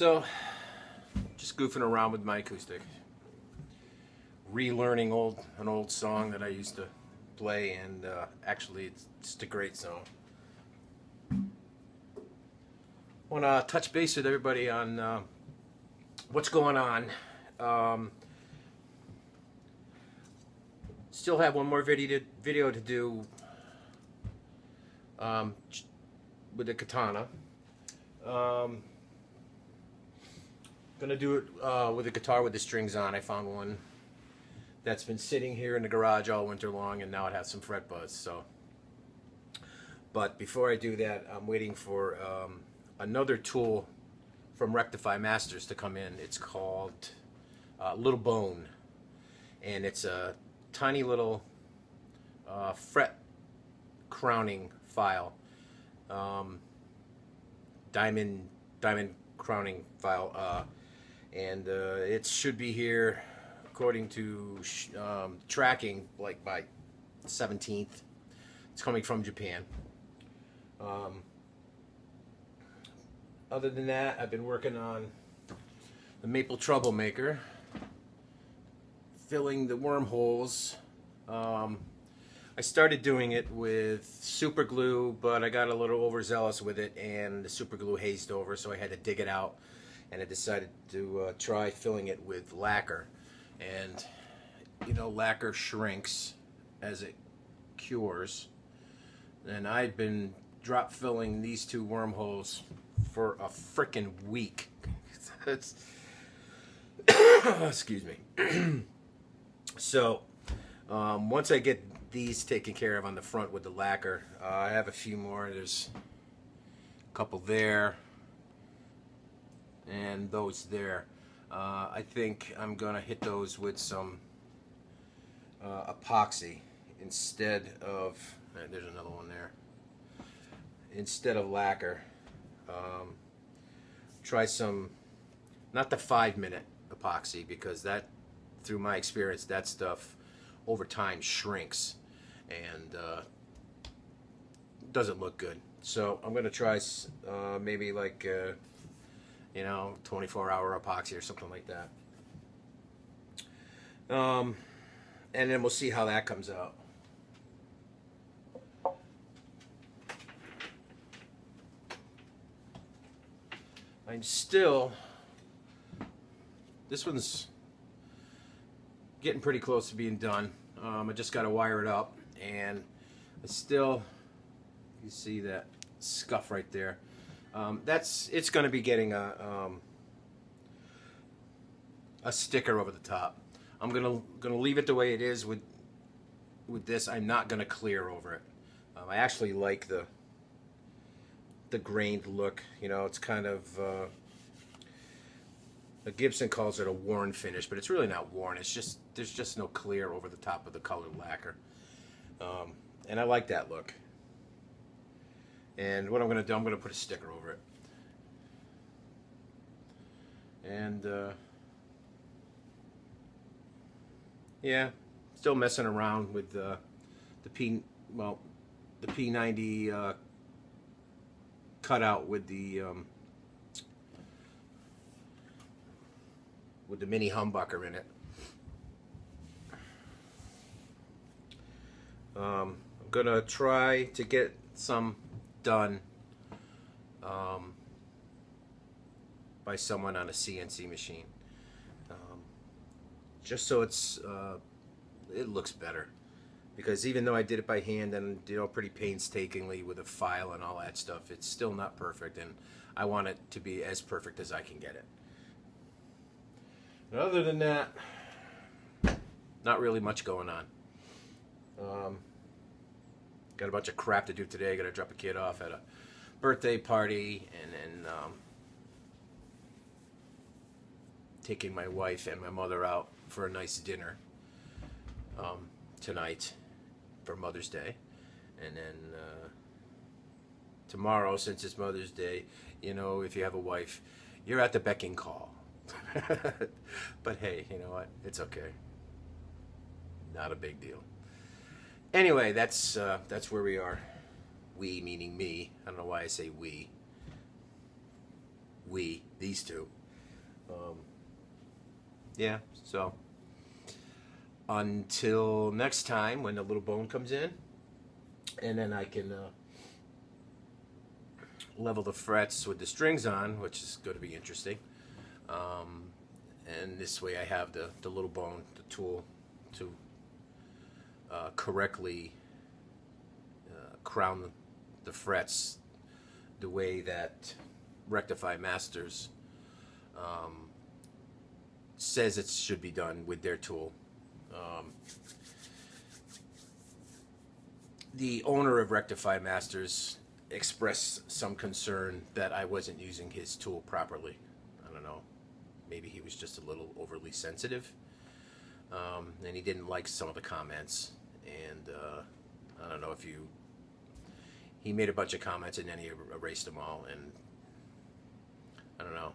So, just goofing around with my acoustic, relearning an old song that I used to play, and actually it's just a great song. Want to touch base with everybody on what's going on. Still have one more video to do with the katana. Gonna do it with a guitar with the strings on. I found one that's been sitting here in the garage all winter long, and now it has some fret buzz. So, but before I do that, I'm waiting for another tool from Rectify Masters to come in. It's called Little Bone, and it's a tiny little fret crowning file, diamond crowning file, and it should be here according to tracking like by 17th. It's coming from Japan. Other than that, I've been working on the Maple Troublemaker, filling the wormholes. I started doing it with super glue, but I got a little overzealous with it, and the super glue hazed over, so I had to dig it out, and I decided to try filling it with lacquer. And you know, lacquer shrinks as it cures, and I'd been drop filling these two wormholes for a frickin' week. Excuse me. So once I get these taken care of on the front with the lacquer, I have a few more. There's a couple there and those there. I think I'm gonna hit those with some epoxy instead of, there's another one there, instead of lacquer. Try some, not the 5-minute epoxy, because that, through my experience, that stuff over time shrinks and doesn't look good. So I'm gonna try maybe like you know, 24-hour epoxy or something like that, and then we'll see how that comes out. I'm still, this one's getting pretty close to being done. I just got to wire it up, and I still, you see that scuff right there. It's going to be getting a sticker over the top. I'm gonna leave it the way it is with this. I'm not going to clear over it. I actually like the grained look. You know, it's kind of Gibson calls it a worn finish, but it's really not worn. It's just, there's just no clear over the top of the colored lacquer, and I like that look. And what I'm gonna do, I'm gonna put a sticker over it, and yeah, still messing around with the P90 cutout with the mini humbucker in it. I'm gonna try to get some done by someone on a CNC machine, just so it looks better, because even though I did it by hand and, you know, pretty painstakingly with a file and all that stuff, it's still not perfect, and I want it to be as perfect as I can get it. And other than that, not really much going on. Got a bunch of crap to do today. Got to drop a kid off at a birthday party, and then taking my wife and my mother out for a nice dinner tonight for Mother's Day. And then tomorrow, since it's Mother's Day, you know, if you have a wife, you're at the beck and call. But hey, you know what? It's okay. Not a big deal. Anyway, that's where we are. We meaning me. I don't know why I say we. these two. Yeah, so until next time when the little bone comes in, and then I can level the frets with the strings on, which is going to be interesting. And this way I have the little bone, the tool, to correctly crown the frets the way that Rectify Masters says it should be done with their tool. The owner of Rectify Masters expressed some concern that I wasn't using his tool properly. I don't know, maybe he was just a little overly sensitive, and he didn't like some of the comments, and I don't know if he made a bunch of comments and then he erased them all, and I don't know,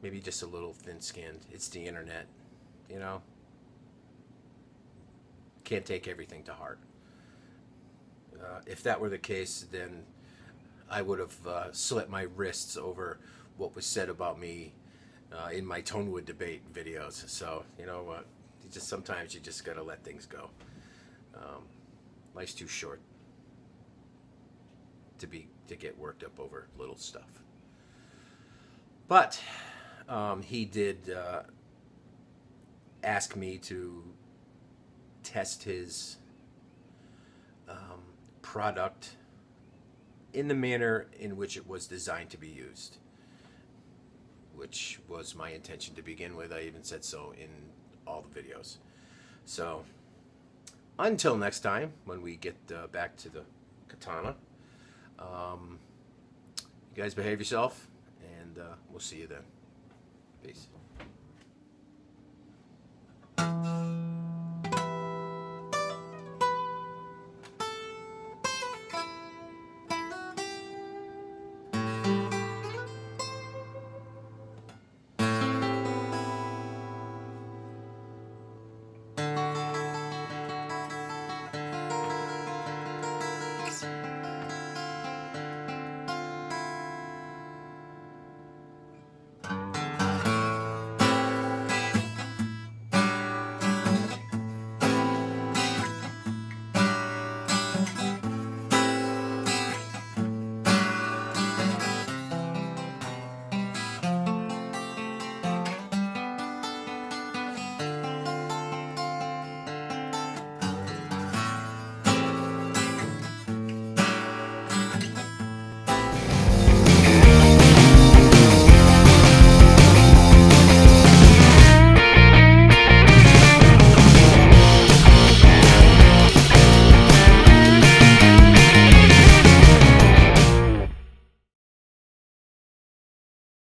maybe just a little thin-skinned. It's the internet, you know. Can't take everything to heart. If that were the case, then I would have slit my wrists over what was said about me in my Tonewood debate videos. So, you know what? Sometimes you just gotta let things go. Life's too short to get worked up over little stuff. But he did ask me to test his product in the manner in which it was designed to be used, which was my intention to begin with. I even said so in all the videos. So until next time, when we get back to the katana, you guys behave yourself, and we'll see you then. Peace.